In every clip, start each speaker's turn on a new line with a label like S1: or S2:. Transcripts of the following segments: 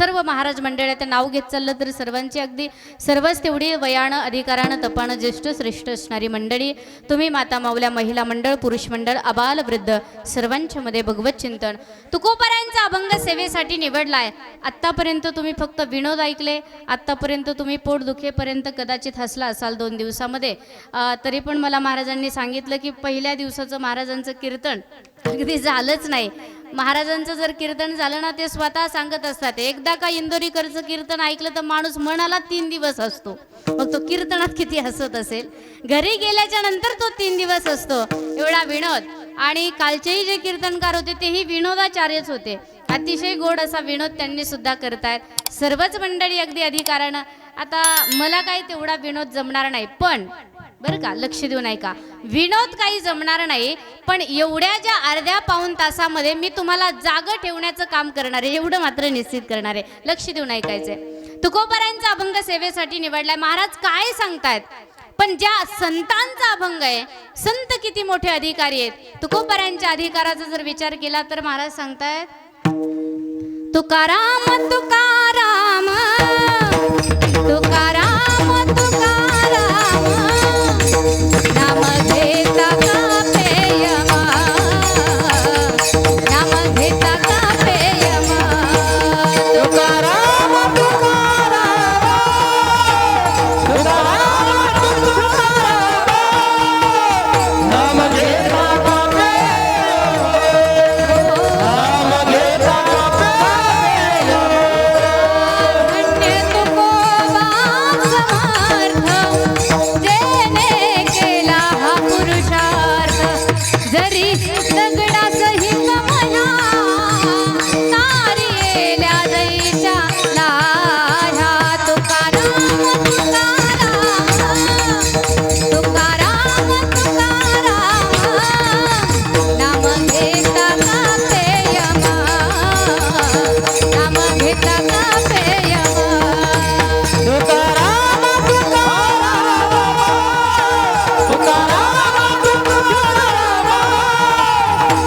S1: सर्व महाराज मंडळाचं नाव घेत चाललं तर सर्वांची अगदी सर्वच तेवढी वयानं अधिकारानं तपानं ज्येष्ठ श्रेष्ठ असणारी मंडळी तुम्ही माता माऊल्या महिला मंडळ पुरुष मंडळ अबाल वृद्ध सर्वांच्या मध्ये भगवत चिंतन तुकोबारायांचा अभंग सेवेसाठी निवडलाय। आत्तापर्यंत तुम्ही फक्त विनोद ऐकले, आत्तापर्यंत तुम्ही पोट दुखेपर्यंत कदाचित हसला असाल 2 दिवसामध्ये, तरी पण मला महाराजांनी सांगितलं की पहिल्या दिवसाचं महाराजांचं कीर्तन अगदी झालंच नाही। महाराजांचं जर कीर्तन झालं ना ते स्वतः सांगत असतात, एकदा का इंदोरीकरचं कीर्तन ऐकलं तर माणूस मनाला 3 दिवस असतो। मग तो कीर्तनात किती हसत असेल, घरी गेल्याच्या नंतर तो 3 दिवस असतो, एवढा विनोद। आणि कालचेही जे कीर्तनकार होते तेही विनोदाचार्यच होते, अतिशय गोड असा विनोद त्यांनी सुद्धा करतायत सर्वच मंडळी अगदी अधिकारानं। आता मला काही तेवढा विनोद जमणार नाही, पण बरं का लक्ष देऊन ऐका, विनोद काही जमणार नाही, पण एवढ्या ज्या अर्ध्या पाऊण तासामध्ये मी तुम्हाला जागं ठेवण्याचं काम करणार आहे, एवढं मात्र निश्चित करणार आहे। लक्ष देऊन ऐकायचंय। तुकोबारायांचा अभंग सेवेसाठी निवडलाय। महाराज काय सांगतायत, पण ज्या संतांचा अभंग आहे, संत किती मोठे अधिकारी आहेत। तुकोबारायांच्या अधिकाराचा जर विचार केला तर महाराज सांगतायत, तुकाराम तुकाराम तुकाराम नाम घेता का पेयमा, नाम घेता का पेयमा, तुकाराम तुकाराम तुकाराम तुकाराम नाम घेता का पेयमा, नाम घेता का पेयमा, धन्य तुकोबा समर्थ जेने केला हा पुरुषार्थ, जरी दगडा सहित मना तारियेल्या दैशाला, तुकाराम तुकाराम तुकाराम तुकाराम नाम घेता का पेयमा, नाम घेता का पेयमा, तुकाराम तुकाराम तुकाराम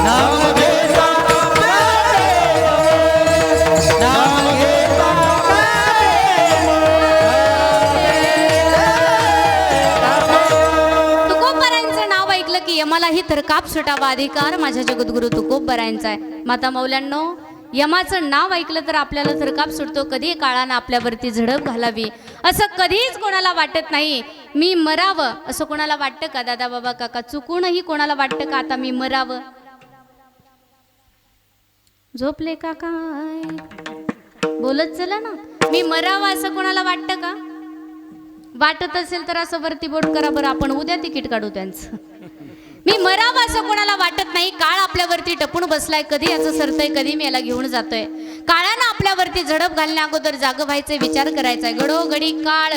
S1: नाम घेता का पेयमा, नाम घेता का। तुकोबारायांचं नाव ऐकलं की यमालाही थरकाप सुटावा अधिकार माझ्या जगद्गुरु तुकोबारायांचा आहे। माता मौल्यांनो, यमाचं नाव ऐकलं तर आपल्याला थरकाप सुटतो। कधी काळानं आपल्यावरती झडप घालावी असं कधीच कोणाला वाटत नाही। मी मरावं असं कोणाला वाटतं का दादा बाबा काका? चुकूनही कोणाला वाटतं का आता मी मरावं? झोपले का काय? बोलत चला ना, मी मरावं असं कोणाला वाटतं का? वाटत असेल तर असं वरती बोट करा बरं, आपण उद्या तिकीट काढू त्यांचं। मी मरावं असं कोणाला वाटत नाही। काळ आपल्यावरती टपून बसलाय, कधी याचं सरतय, कधी मी याला घेऊन जातोय। काळानं आपल्यावरती झडप घालण्या अगोदर जाग व्हायचे, विचार करायचा। घडोघडी काळ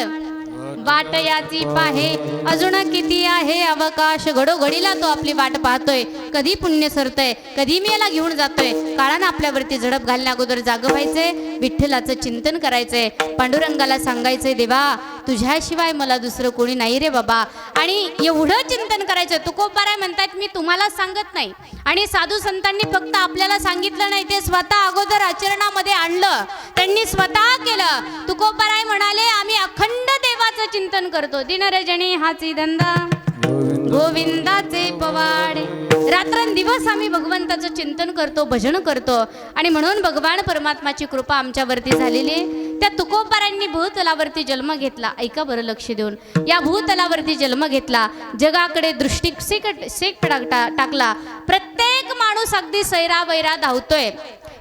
S1: वाट याची पाहे, अजून किती आहे अवकाश, घडोघडीला तो आपली वाट पाहतोय, कधी पुण्य सरतय, कधी मी याला घेऊन जातोय। काळानं आपल्यावरती झडप घालण्या अगोदर जाग व्हायचंय, विठ्ठलाचं चिंतन करायचंय, पांडुरंगाला सांगायचंय, देवा तुझ्याशिवाय मला दुसरं कोणी नाही रे बाबा। आणि एवढं चिंतन करायचं। तुकोबाराय म्हणतात मी तुम्हाला सांगत नाही, आणि साधू संतांनी फक्त आपल्याला सांगितलं नाही, ते स्वतः अगोदर आचरणामध्ये आणलं, त्यांनी स्वतः केलं। तुकोबाराय म्हणाले, आम्ही अखंड देवाचं चिंतन करतो, दिनरजनी हाची धंदा गोविंदाचे पवाडे, रात्रंदिवस आम्ही भगवंताचं चिंतन करतो, भजन करतो, आणि म्हणून भगवान परमात्माची कृपा आमच्यावरती झालेली आहे। त्या तुकोबारांनी भूतलावरती जन्म घेतला। ऐका बरं लक्ष देऊन, या भूतलावरती जन्म घेतला, जगाकडे दृष्टिक्षेप टाकला। प्रत्येक माणूस अगदी सैरावैरा धावतोय,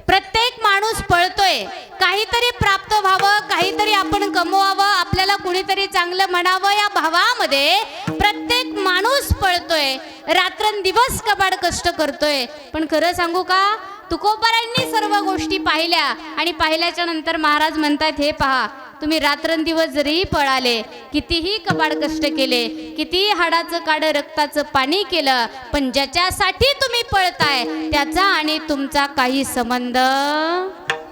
S1: प्रत्येक माणूस पळतोय, काहीतरी प्राप्त व्हावं, काहीतरी आपण कमवावं, आपल्याला कुणीतरी चांगलं म्हणावं, या भावामध्ये प्रत्येक माणूस पळतोय, रात्रंदिवस कबाड कष्ट करतोय। पण खरं सांगू का, तुकोबारांनी सर्व गोष्टी पाहिल्या, आणि पाहिल्याच्या नंतर महाराज म्हणतात, हे पहा, तुम्ही रात्रंदिवस जरी पळाले, कितीही कबाड कष्ट केले, कितीही हाडाचं काढ रक्ताचं पाणी केलं, पण ज्याच्यासाठी तुम्ही पळताय त्याचा आणि तुमचा काही संबंध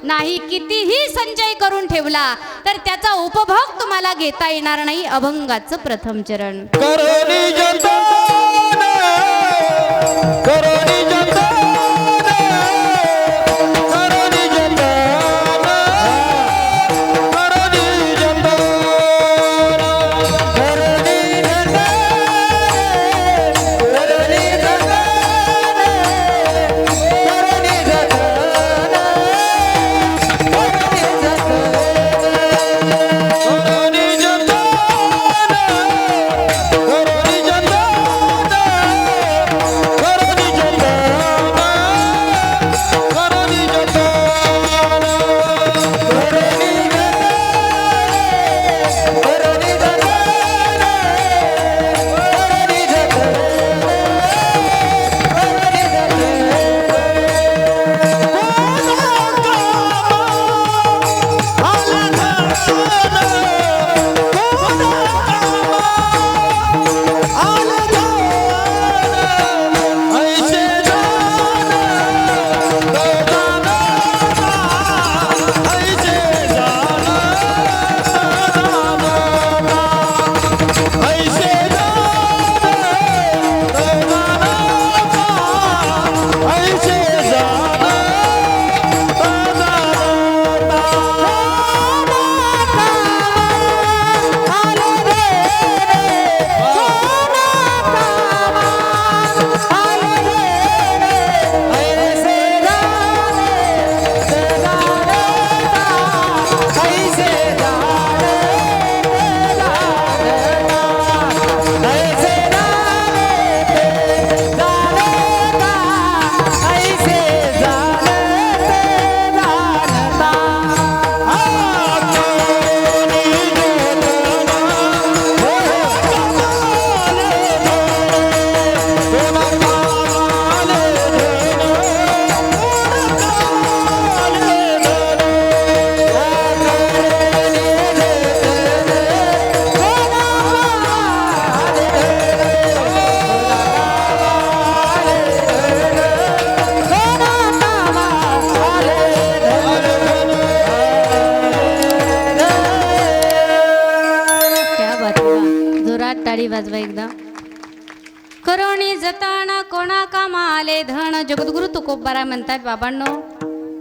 S1: नाही। कितीही संचय करून ठेवला तर त्याचा उपभोग तुम्हाला घेता येणार नाही। अभंगाचं प्रथम चरण।
S2: करोनी जतन, करोनी जतन, करोनी जतन,
S1: टाळी वाजवा एकदा. करोणी जतन कोणा कामा आले धन. जगद्गुरु तुकोबाराय म्हणतात, बाबांनो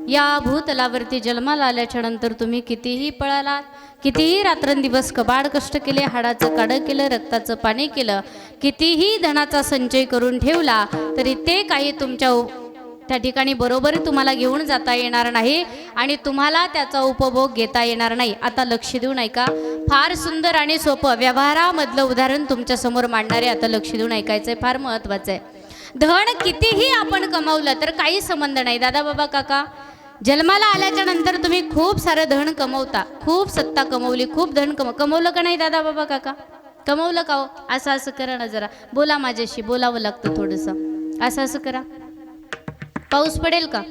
S1: या भूतलावरती जन्माला आल्याच्या नंतर तुम्ही कितीही पळालात, कितीही रात्रंदिवस कबाड कष्ट केले, हाडाचं काडं केलं, रक्ताचं पाणी केलं, कितीही धनाचा संचय करून ठेवला तरी ते काही तुमच्या त्या ठिकाणी बरोबर तुम्हाला घेऊन जाता येणार नाही आणि तुम्हाला त्याचा उपभोग घेता येणार नाही. आता लक्ष देऊन ऐका, फार सुंदर आणि सोपं व्यवहारामधलं उदाहरण तुमच्या समोर मांडणारे. आता लक्ष देऊन ऐकायचंय, फार महत्वाचं आहे. धन कितीही आपण कमावलं तर काही संबंध नाही. दादा बाबा काका, जन्माला आल्याच्या नंतर तुम्ही खूप सारं धन कमवता, खूप सत्ता कमवली, खूप धन कमवलं का नाही दादा बाबा काका? कमवलं का हो? असं असं करा ना, जरा बोला माझ्याशी, बोलावं लागतं थोडंसं. असं असं करा. पाऊस पडेल का?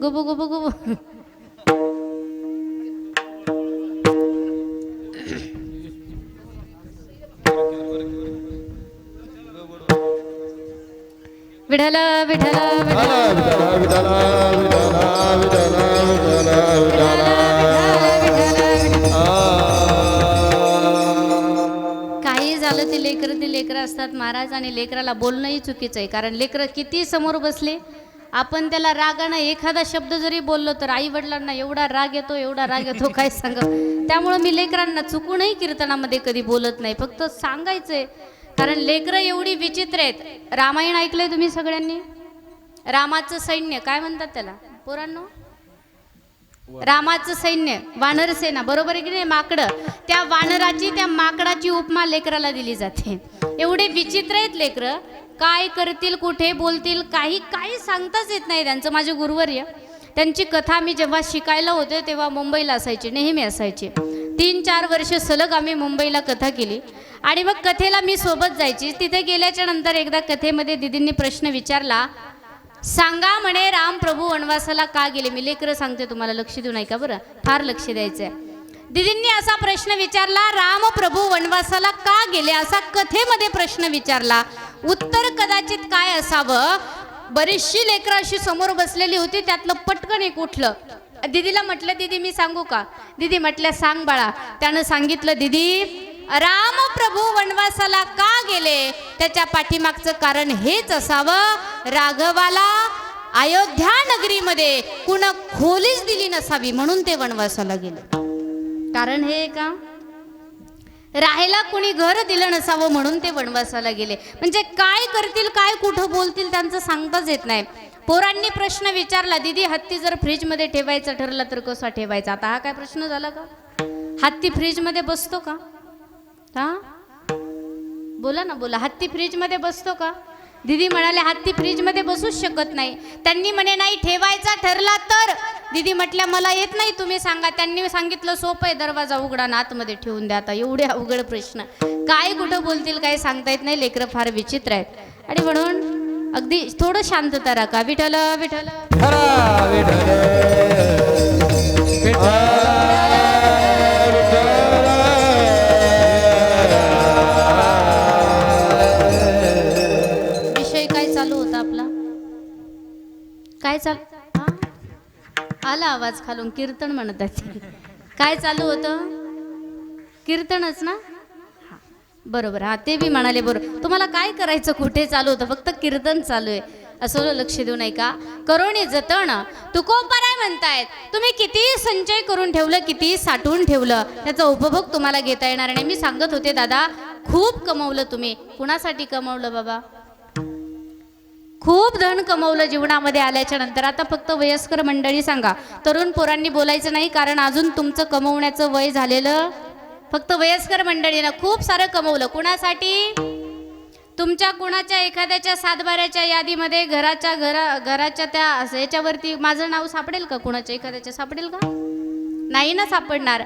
S1: गुबू गुबू गुबू. विठ्ठल विठ्ठल काही झालं ते लेकरं असतात महाराज, आणि लेकराला बोलणंही चुकीचं आहे. कारण लेकरं किती समोर बसले, आपण त्याला रागानं एखादा शब्द जरी बोललो तर आई वडिलांना एवढा राग येतो काय सांग. त्यामुळं मी लेकरांना चुकूनही कीर्तनामध्ये कधी बोलत नाही, फक्त सांगायचंय. कारण लेकरं एवढी विचित्र आहेत. रामायण ऐकलंय तुम्ही सगळ्यांनी? रामाचं सैन्य काय म्हणतात त्याला पोरांनो? रामाचं सैन्य, वानर सेना, बरोबर आहे की नाही? माकडं. त्या वानराची, त्या माकडाची उपमा लेकराला दिली जाते. एवढे विचित्र आहेत लेकरं, काय करतील, कुठे बोलतील, काही सांगताच येत नाही त्यांचं. माझे गुरुवर्य, त्यांची कथा मी जेव्हा शिकायला होते तेव्हा मुंबईला असायची, नेहमी असायची. 3-4 वर्ष सलग आम्ही मुंबईला कथा केली आणि मग कथेला मी सोबत जायची. तिथे गेल्याच्या नंतर एकदा कथेमध्ये दिदींनी प्रश्न विचारला, सांगा म्हणे राम प्रभू वनवासाला का गेले? मी लेकरं सांगते तुम्हाला, लक्ष देऊन ऐका बरं, फार लक्ष द्यायचंय. दिदींनी असा प्रश्न विचारला, राम प्रभू वनवासाला का गेले, असा कथेमध्ये प्रश्न विचारला. उत्तर कदाचित काय असावं, बरीचशी लेकरं अशी समोर बसलेली होती, त्यातलं पटकन एक उठलं. दिदीला म्हटलं, दिदी मी सांगू का? दिदी म्हटल्या सांग बाळा. त्यानं सांगितलं, दिदी राम प्रभू वनवासाला का गेले त्याच्या पाठीमागचं कारण हेच असावं, राघवाला अयोध्या नगरीमध्ये कुण खोलीच दिली नसावी म्हणून ते वनवासाला गेले. कारण हे का, राहायला कुणी घर दिलं नसावं म्हणून ते वनवासाला गेले. म्हणजे काय करतील, काय कुठं बोलतील त्यांचं सांगताच येत नाही. पोरांनी प्रश्न विचारला, दिदी हत्ती जर फ्रीजमध्ये ठेवायचा ठरला तर कसा ठेवायचा? आता हा काय प्रश्न झाला का? हत्ती फ्रीजमध्ये बसतो का? हा बोला ना, बोला. हत्ती फ्रीजमध्ये बसतो का? दिदी म्हणाले हत्ती फ्रीजमध्ये बसूच शकत नाही. त्यांनी म्हणे नाही, ठेवायचा ठरला तर. दिदी म्हटल्या मला येत नाही, तुम्ही सांगा. त्यांनी सांगितलं सोपं आहे, दरवाजा उघडा ना आतमध्ये ठेवून द्या. आता एवढे अवघड प्रश्न, काय कुठं बोलतील काय सांगता येत नाही. लेकरं फार विचित्र आहेत आणि म्हणून अगदी थोडं शांतता राखा. विठ्ठल विठ्ठल काय चालू आला आवाज खालून, कीर्तन म्हणत आहे. काय चालू होतं? कीर्तनच ना? बरोबर. हा ते बी म्हणाले बरोबर. तुम्हाला काय करायचं, कुठे चालू होतं? फक्त कीर्तन चालू आहे असं लक्ष देऊ नये का? करोणी जतन तुकोबाराय म्हणतायत, तुम्ही कितीही संचय करून ठेवलं, कितीही साठवून ठेवलं, त्याचा उपभोग तुम्हाला घेता येणार नाही. मी सांगत होते दादा, खूप कमवलं तुम्ही. कुणासाठी कमवलं बाबा? खूप धन कमवलं जीवनामध्ये आल्याच्या नंतर. आता फक्त वयस्कर मंडळी सांगा, तरुण पोरांनी बोलायचं नाही, कारण अजून तुमचं कमवण्याचं वय झालेलं. फक्त वयस्कर मंडळीनं खूप सारं कमवलं. कुणासाठी? तुमच्या कुणाच्या एखाद्याच्या सातबाऱ्याच्या यादीमध्ये घराच्या त्या याच्यावरती माझं नाव सापडेल का? कुणाच्या एखाद्याच्या सापडेल का? नाही ना सापडणार.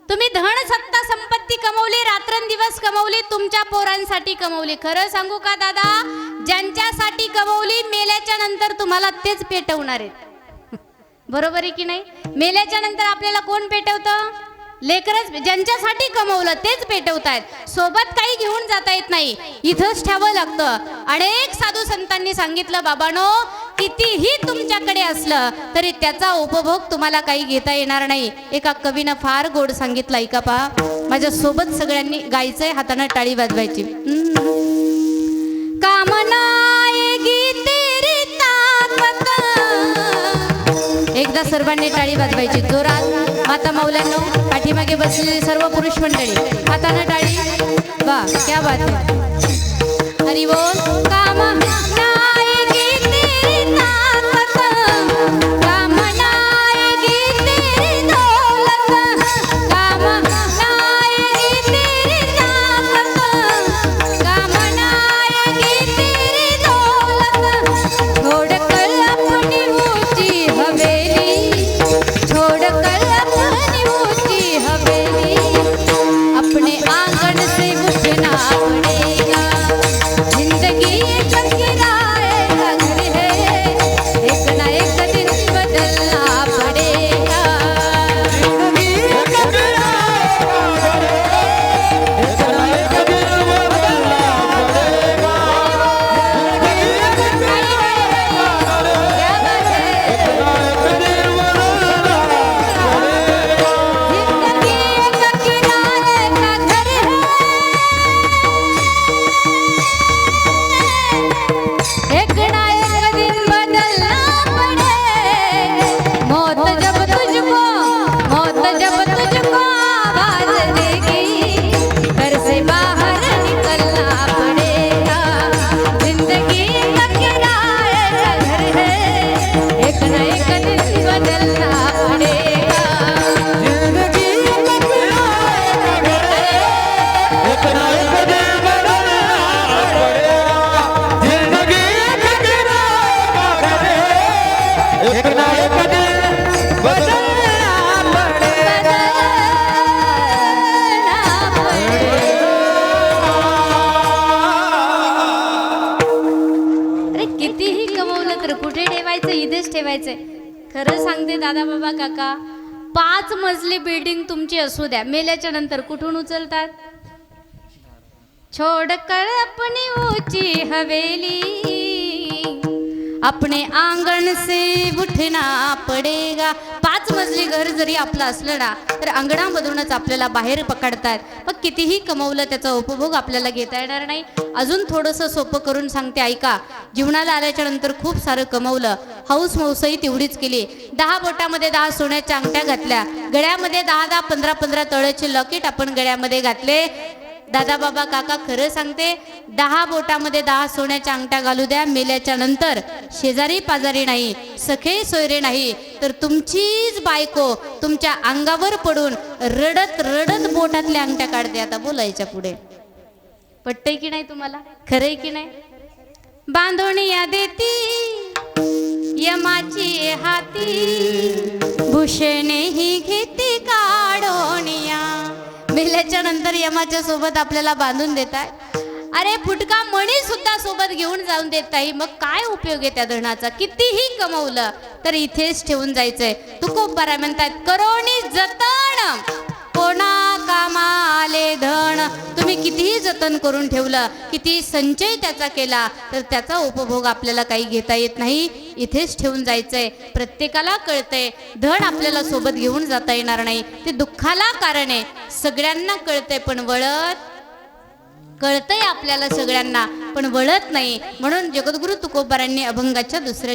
S1: तुम्ही धन सत्ता संपत्ती कमवली, रात्रंदिवस कमवली, तुमच्या पोरांसाठी कमवली. खरं सांगू का दादा, ज्यांच्यासाठी कमवली मेल्याच्या नंतर तुम्हाला तेच पेटवणार आहेत. बरोबर आहे की नाही? मेल्याच्या नंतर आपल्याला कोण पेटवतं? लेकरच. ज्यांच्यासाठी कमवलं तेच पेटवतायत. सोबत काही घेऊन जाता येत नाही, इथंच ठेवावं लागतं. अनेक साधू संतांनी सांगितलं बाबांनो, कितीही तुमच्याकडे असलं तरी त्याचा उपभोग तुम्हाला काही घेता येणार नाही. एका कवीनं फार गोड सांगितलं, ऐका पहा. माझ्या सोबत सगळ्यांनी गायचंय, हाताने टाळी वाजवायची. कामनाएगी तेरी ताकत. एकदा सर्वांनी टाळी वाजवायची जोरात. माता मौल्यांनो, पाठीमागे बसलेली सर्व पुरुष मंडळी हाताने टाळी. वा, क्या बात है. हरी बोल. कामनाएगी तेरी ताकत, कामनाएगी तेरी दौलत, कामनाएगी तेरी ताकत, कामनाएगी तेरी दौलत. छोड़कर अपनी ऊंची हवेली, छोड़कर अपनी ऊंची हवेली, अपने आंगन से उठना पड़ेगा. जिंदगी एक किराए का घर है, एक ना एक दिन बदलना पड़ेगा. क्या बात है. जिंदगी एक किराए का घर है, एक ना एक दिन बदलना पड़े. मौत जब तुझको, मौत जब तुझको आवाज देगी, घर से बाहर निकलना पड़ेगा. जिंदगी का किराए का घर है, एक ना एक दिन बदलना पड़ेगा. अरे कितीही कमवलं तर कुठे ठेवायचं, इथेच ठेवायचंय. खरं सांगते दादा बाबा काका, 5 मजली बिल्डिंग तुमची असू द्या, मेल्याच्या नंतर कुठून उचलतात. छोड़कर अपनी ऊंची हवेली, अपने आंगण से उठना पडेगा. 5 मजली घर जरी आपलं असलं ना, तर अंगणामधूनच आपल्याला बाहेर पकडतात. मग कितीही कमवलं त्याचा उपभोग आपल्याला घेता येणार नाही. अजून थोडंसं सोपं करून सांगते, ऐका. जीवनाला आल्याच्या नंतर खूप सारं कमवलं, हौस मौसही तेवढीच केली. 10 बोटामध्ये 10 सोन्याच्या अंगठ्या घातल्या, गळ्यामध्ये 10-10, 15-15 तोळ्याचे लॉकेट आपण गळ्यामध्ये घातले. दादा बाबा काका खरं सांगते, 10 बोटामध्ये 10 सोन्याच्या अंगठ्या घालू द्या, मेल्याच्या नंतर शेजारी पाजारी नाही, सखे सोयरे नाही, तर तुमचीच बायको तुमच्या अंगावर पडून रडत रडत बोटातल्या अंगठ्या काढते. आता बोलायच्या पुढे पटतंय की नाही तुम्हाला, खरंय की नाही. बांधोणिया देती यमाची हाती, भूषणे ही घेती काढोनिया. मेल्याच्या नंतर यमाच्या सोबत आपल्याला बांधून देतात. अरे फुटका मणी सुद्धा सोबत घेऊन जाऊन देत नाही. मग काय उपयोग आहे त्या धनाचा. कितीही कमवलं तर इथेच ठेवून जायचंय. तुकोबाराय म्हणतात, करोनी जतन कोणा कामाले धन. तुम्ही कितीही जतन करून ठेवलं, कितीही संचय त्याचा केला, तर त्याचा उपभोग आपल्याला काही घेता येत नाही. इथेच ठेवून जायचंय. प्रत्येकाला कळतंय धन आपल्याला सोबत घेऊन जाता येणार नाही, ते दुःखाला कारण आहे. सगळ्यांना कळतंय पण वळत, कळतंय आपल्याला सगळ्यांना पण वळत नाही. म्हणून जगद्गुरु तुकोबारांनी अभंगाच्या दुसऱ्या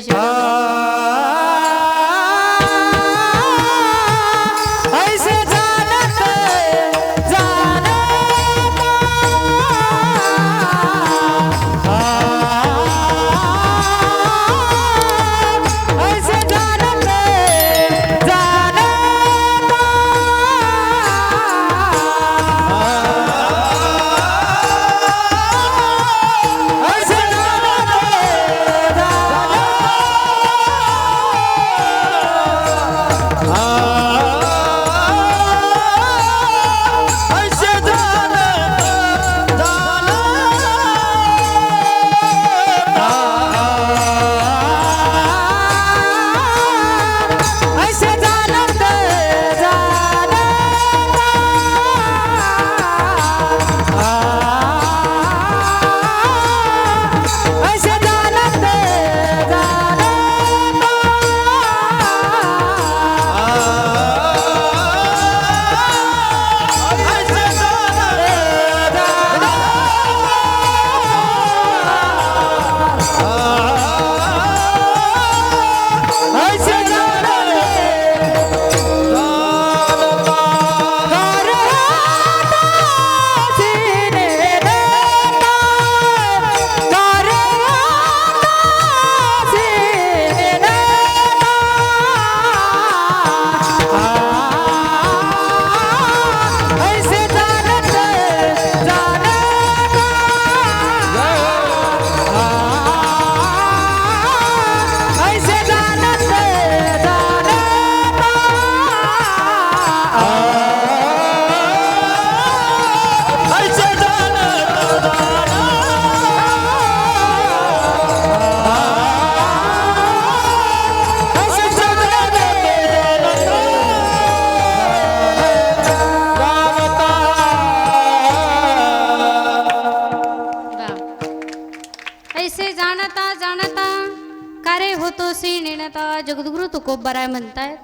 S1: तुकोबाराय म्हणतायत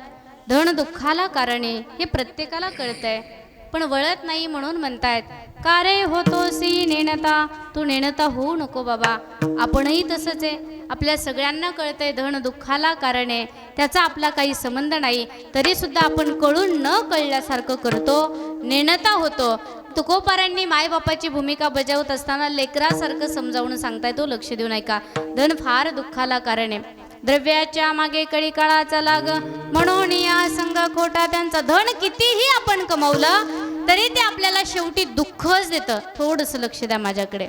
S1: धन दुःखाला कारणे हे प्रत्येकाला कळतंय, पण वळत नाही म्हणून म्हणतायत का रे होतोसी नेणता, तू नेणता होऊ नको बाबा. आपणही तसंच आहे, आपल्या सगळ्यांना कळतंय धन दुःखाला कारण आहे, त्याचा आपला काही संबंध नाही, तरी सुद्धा आपण कळून न कळल्यासारखं करतो, नेणता होतो. तुकोबारायांनी मायबापाची भूमिका बजावत असताना लेकरासारखं समजावून सांगताय, तो लक्ष देऊन ऐका. धन फार दुःखाला कारण आहे, द्रव्याच्या मागे कळी काळाचा लाग, म्हणून या संग खोटा त्यांचा. धन कितीही आपण कमवलं तरी ते आपल्याला शेवटी दुःखच देतं. थोडंसं लक्ष द्या माझ्याकडे.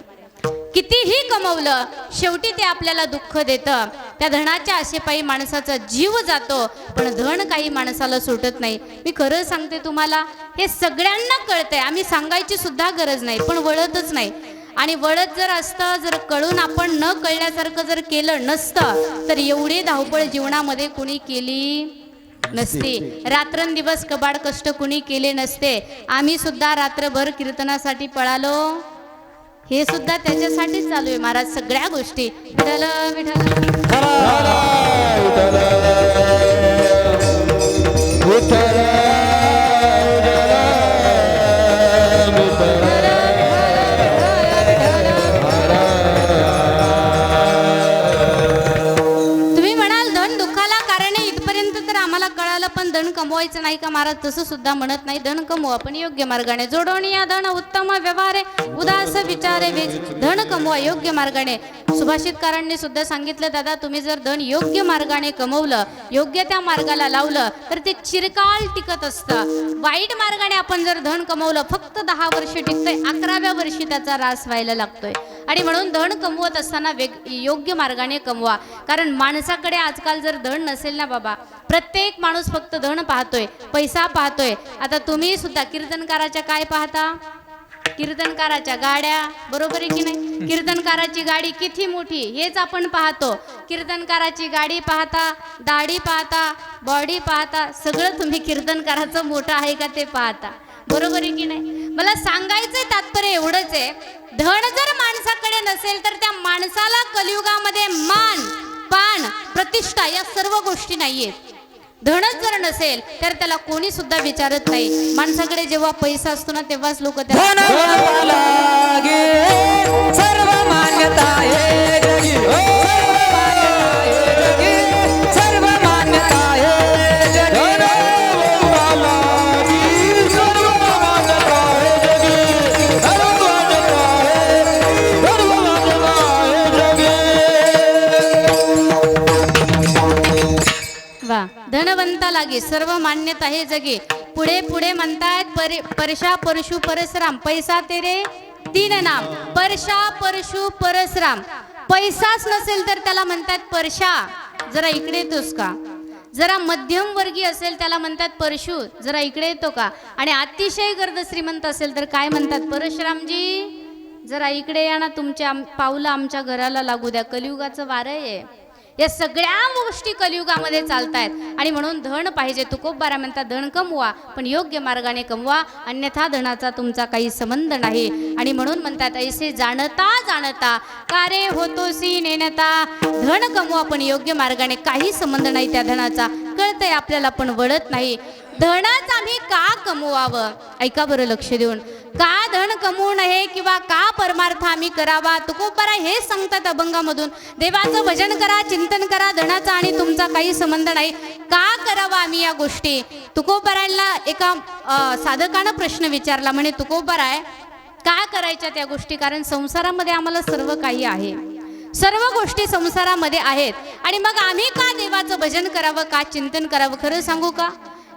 S1: कितीही कमवलं शेवटी ते आपल्याला दुःख देतं. त्या धनाच्या आशेपायी माणसाचा जीव जातो, पण धन काही माणसाला सुटत नाही. मी खरं सांगते तुम्हाला, हे सगळ्यांना कळतंय, आम्ही सांगायची सुद्धा गरज नाही, पण वळतच नाही. आणि वळत जर असतं, जर कळून आपण न कळल्यासारखं जर केलं नसतं तर एवढी धावपळ जीवनामध्ये कुणी केली नसती. रात्रंदिवस कबाड कष्ट कुणी केले नसते. आम्ही सुद्धा रात्रभर कीर्तनासाठी पळालो, हे सुद्धा त्याच्यासाठीच चालू आहे महाराज. सगळ्या गोष्टी विठ्ठल विठ्ठल. तुम्ही म्हणाल धन दुःखाला कारण आहे, इथपर्यंत तर आम्हाला कळालं, पण धन कमवायचं नाही का महाराज? तसं सुद्धा म्हणत नाही. धन कमवा पण योग्य मार्गाने. जोडवणी या धन उत्तम व्यवहारे, उदास विचारे वेच. धन कमवा योग्य मार्गाने. सुभाषितकारांनी सुद्धा सांगितलं, दादा तुम्ही जर धन योग्य मार्गाने कमवलं, योग्य त्या मार्गाला लावलं तर ते चिरकाल टिकत असतं. वाईट मार्गाने आपण जर धन कमवलं, फक्त 10 वर्ष टिकतंय, 11व्या वर्षी त्याचा ऱ्हास व्हायला लागतोय. आणि म्हणून धन कमवत असताना योग्य मार्गाने कमवा. कारण माणसाकडे आजकाल जर धन नसेल ना बाबा, प्रत्येक माणूस फक्त धन पाहतोय, पैसा पाहतोय. आता तुम्ही सुद्धा कीर्तनकाराच्या काय पाहता? कीर्तनकाराच्या गाड्या, बरोबर आहे की नाही? कीर्तनकाराची गाडी किती मोठी हेच आपण पाहतो. कीर्तनकाराची गाडी पाहता, दाढी पाहता, बॉडी पाहता, सगळं तुम्ही कीर्तनकाराचं मोठं आहे का ते पाहता, बरोबर आहे की नाही? मला सांगायचंय तात्पर्य एवढंच आहे, धन जर माणसाकडे नसेल तर त्या माणसाला कलियुगामध्ये मान, पान, प्रतिष्ठा या सर्व गोष्टी नाहीयेत. धनच जर नसेल तर त्याला कोणी सुद्धा विचारत नाही. माणसाकडे जेव्हा पैसा असतो ना तेव्हाच लोक त्याला
S3: सर्व मान्यता आहे जगी, सर्व मान्यता आहे जगी.
S1: वा. धनवंता लागे सर्व मान्यता हे जगे. पुढे पुढे म्हणतायत परशा परशु परशुराम. पैसा तेरे 3 नाम, परशा परशु परशुराम. पैसाच नसेल तर त्याला म्हणतात परशा, जरा इकडे येतोस का? जरा मध्यम वर्गीय असेल त्याला म्हणतात परशु, जरा इकडे येतो का? आणि अतिशय गर्द श्रीमंत असेल तर काय म्हणतात? परशुरामजी जरा इकडे या ना, तुमच्या पाऊलं आमच्या घराला लागू द्या. कलियुगाचं वार आहे. या सगळ्या गोष्टी कलियुगामध्ये चालतायत. आणि म्हणून धन पाहिजे. तुकोबारा म्हणतात धन कमवा पण योग्य मार्गाने कमवा, अन्यथा धनाचा तुमचा काही संबंध नाही. आणि म्हणून म्हणतात ऐसे जाणता जाणता का रे होतोसी नेणता. धन कमवा पण योग्य मार्गाने. काही संबंध नाही त्या धनाचा, कळतंय आपल्याला पण वळत नाही. धनच आम्ही का कमवावं? ऐका बरं लक्ष देऊन. का धन कमवू नये किंवा का परमार्थ आम्ही करावा? तुकोबारा हे सांगतात अभंगामधून. देवाचं भजन करा, चिंतन करा, धनाचा आणि तुमचा काही संबंध नाही. का करावा आम्ही या गोष्टी? तुकोबाराला एका साधकानं प्रश्न विचारला, म्हणे तुकोबाराय का करायच्या त्या गोष्टी? कारण संसारामध्ये आम्हाला सर्व काही आहे, सर्व गोष्टी संसारामध्ये आहेत. आणि मग आम्ही का देवाचं भजन करावं, का चिंतन करावं? खरं सांगू का,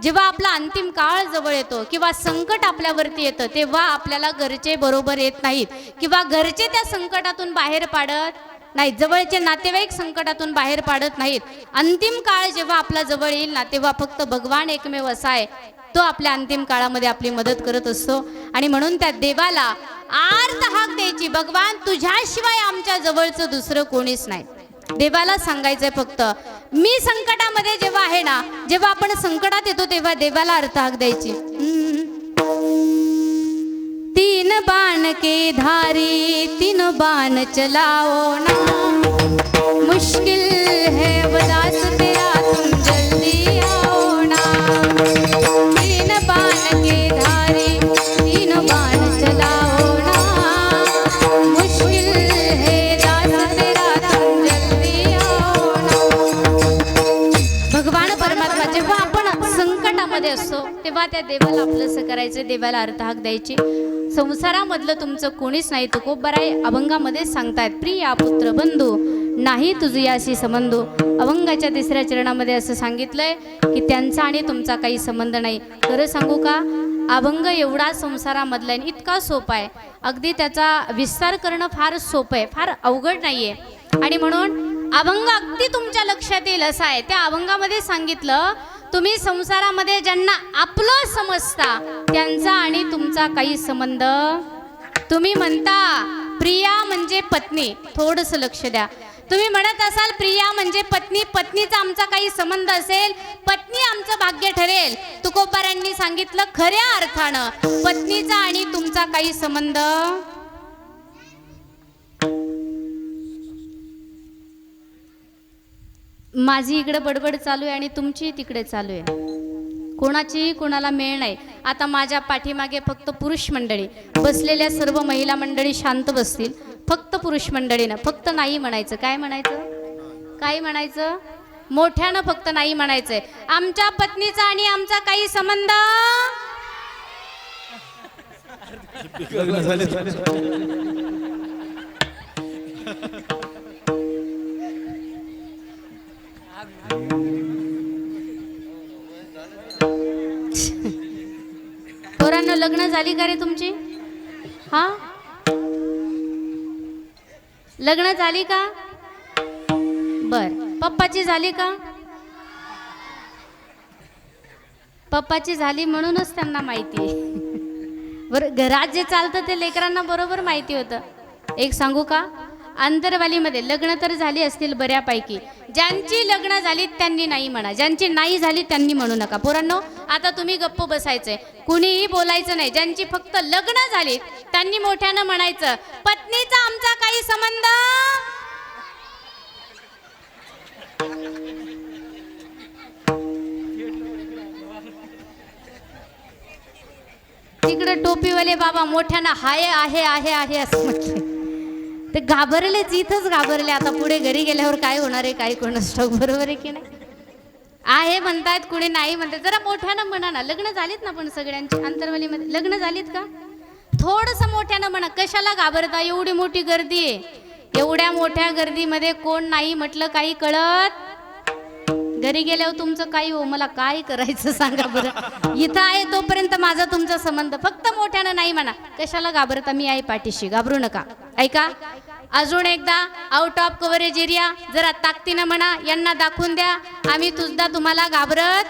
S1: जेव्हा आपला अंतिम काळ जवळ येतो किंवा संकट आपल्यावरती येतं तेव्हा आपल्याला घरचे बरोबर येत नाहीत किंवा घरचे त्या संकटातून बाहेर पाडत नाही, जवळचे नातेवाईक संकटातून बाहेर पाडत नाहीत. अंतिम काळ जेव्हा आपला जवळ येईल ना तेव्हा फक्त भगवान एकमेव असा आहे, तो आपल्या अंतिम काळामध्ये आपली मदत करत असतो. आणि म्हणून त्या देवाला आर्त हाक द्यायची, भगवान तुझ्याशिवाय आमच्या जवळचं दुसरं कोणीच नाही. देवाला सांगायचंय फक्त मी संकटामध्ये जेव्हा आहे ना, जेव्हा आपण संकटात येतो तेव्हा देवाला अर्थ हाक द्यायची. 3 बाण के धारी 3 बाण चलाओ ना, मुश्किल है उदास तेरा तुम जल्दी तेव्हा त्या देवाला आपलंसं करायचं, देवाला अर्थहाक द्यायची. संसारामधलं तुमचं कोणीच नाही. तुकोबाराय अभंगामध्ये सांगतायत, प्रिया पुत्र बंधू नाही तुझयाशी संबंध. अभंगाच्या 3ऱ्या चरणामध्ये असं सांगितलंय की त्यांचा आणि तुमचा काही संबंध नाही. खरं सांगू का, अभंग एवढा संसारामधला आहे, इतका सोपा आहे, अगदी त्याचा विस्तार करणं फार सोपं आहे, फार अवघड नाही आहे. आणि म्हणून अभंग अगदी तुमच्या लक्षात येईल असा आहे. त्या अभंगामध्ये सांगितलं, तुम्ही संसारामध्ये ज्यांना आपलं समजता त्यांचा आणि तुमचा काही संबंध. तुम्ही म्हणता प्रिया म्हणजे पत्नी, थोडंसं लक्ष द्या. तुम्ही म्हणत असाल प्रिया म्हणजे पत्नी, पत्नीचा आमचा काही संबंध असेल, पत्नी आमचं भाग्य ठरेल. तुकोबारायांनी सांगितलं, खऱ्या अर्थानं पत्नीचा आणि तुमचा काही संबंध. माझी इकडे बडबड चालू आहे आणि तुमची तिकडे चालू आहे, कोणाची कोणाला मेळ नाही. आता माझ्या पाठीमागे फक्त पुरुष मंडळी बसलेल्या, सर्व महिला मंडळी शांत बसतील. फक्त पुरुष मंडळीनं फक्त नाही म्हणायचं. काय म्हणायचं? काय म्हणायचं? मोठ्यानं फक्त नाही म्हणायचंय. आमच्या पत्नीचा आणि आमचा काही संबंध. पोरांना लग्न झाली का रे तुमची? हा, लग्न झाली का? बर, पप्पाची झाली का? पप्पाची झाली म्हणूनच त्यांना माहिती आहे. बरं, घरात जे चालतं ते लेकरांना बरोबर माहिती होतं. एक सांगू का, आंतरवालीमध्ये लग्न तर झाली असतील बऱ्यापैकी. ज्यांची लग्न झाली त्यांनी नाही म्हणा, ज्यांची नाही झाली त्यांनी म्हणू नका. पोरांनो, आता तुम्ही गप्प बसायचंय, कुणीही बोलायचं नाही. ज्यांची फक्त लग्न झाली त्यांनी मोठ्यानं म्हणायचं, पत्नीचा आमचा काही संबंध. तिकडे टोपीवाले बाबा मोठ्यानं हाय आहे आहे आहे असं म्हटलं, ते घाबरलेच, इथंच घाबरले. आता पुढे घरी गेल्यावर काय होणार आहे काय कोणास ठाऊक. बरोबर आहे की नाही? आहे म्हणतात, कुणी नाही म्हणतात. जरा मोठ्यानं म्हणा ना. लग्न झालीत ना पण सगळ्यांची आंतरवालीमध्ये लग्न झालीत का? थोडंसं मोठ्यानं म्हणा. कशाला घाबरता? एवढी मोठी गर्दी आहे, एवढ्या मोठ्या गर्दीमध्ये कोण नाही म्हटलं काही कळत. घरी गेल्यावर तुमचं काही हो, मला काय करायचं सांगा बरं. इथं आहे तोपर्यंत माझा तुमचा संबंध. फक्त मोठ्यानं नाही म्हणा. कशाला घाबरता? मी आहे पाठीशी, घाबरू नका. ऐका, अजून एकदा आउट ऑफ कव्हरेज एरिया जरा ताकदीनं म्हणा. यांना दाखवून द्या, आम्ही सुद्धा तुम्हाला घाबरत.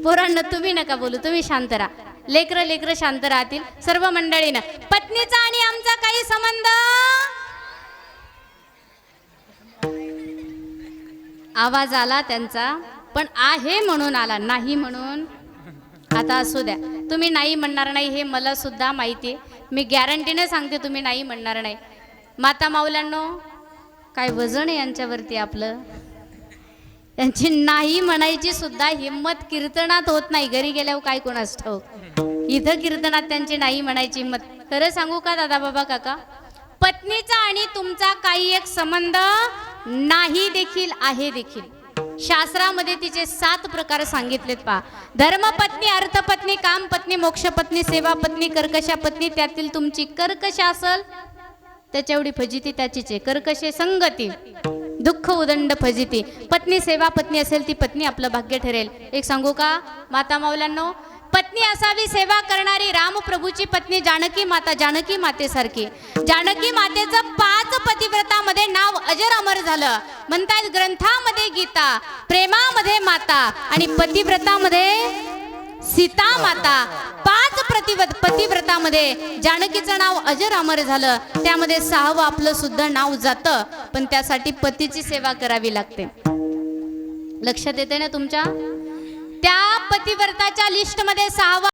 S1: पोरांना तुम्ही नका बोलू, तुम्ही शांत राहा. लेकरं शांत राहतील. सर्व मंडळीनं, पत्नीचा आणि आमचा काही संबंध. आवाज आला त्यांचा, पण आहे म्हणून आला, नाही म्हणून. आता असू द्या, तुम्ही नाही म्हणणार नाही हे मला सुद्धा माहिती आहे. मी गॅरंटीने सांगते तुम्ही नाही म्हणणार नाही. माता माऊल्यांनो, काय वजन आहे यांच्यावरती आपलं. त्यांची नाही म्हणायची सुद्धा हिम्मत कीर्तनात होत नाही. घरी गेल्यावर काय कोणास ठाऊक. इथं कीर्तनात त्यांची नाही म्हणायची हिम्मत. खरं सांगू का दादा बाबा काका, पत्नीचा आणि तुमचा काही एक संबंध नाही देखील आहे देखील. शास्त्रामध्ये तिचे 7 प्रकार सांगितलेत पहा. धर्मपत्नी, अर्थपत्नी, कामपत्नी, मोक्षपत्नी, सेवापत्नी, कर्कशा पत्नी. त्यातील तुमची कर्कशा असल त्याच्या एवढी फजिती त्याचीच आहे. कर्कशे संगती दुःख उदंड फजिती. पत्नी सेवा पत्नी असेल ती पत्नी आपलं भाग्य ठरेल. एक सांगू का माता माऊल्यांनो, पत्नी असावी सेवा करणारी. रामप्रभूची पत्नी जानकी माता, जानकी मातेसारखी. जानकी मातेचं 5 पतिव्रतामध्ये नाव अजर अमर झालं. म्हणतात ग्रंथामध्ये गीता, प्रेमामध्ये माता आणि पतिव्रतामध्ये सीता माता. 5 पतिव्रतामध्ये जानकीचं नाव अजर अमर झालं. त्यामध्ये 6वं आपलं सुद्धा नाव जातं, पण त्यासाठी पतीची सेवा करावी लागते. लक्षात येते ना तुमच्या? त्या पतिव्रताच्या लिस्टमध्ये 6वा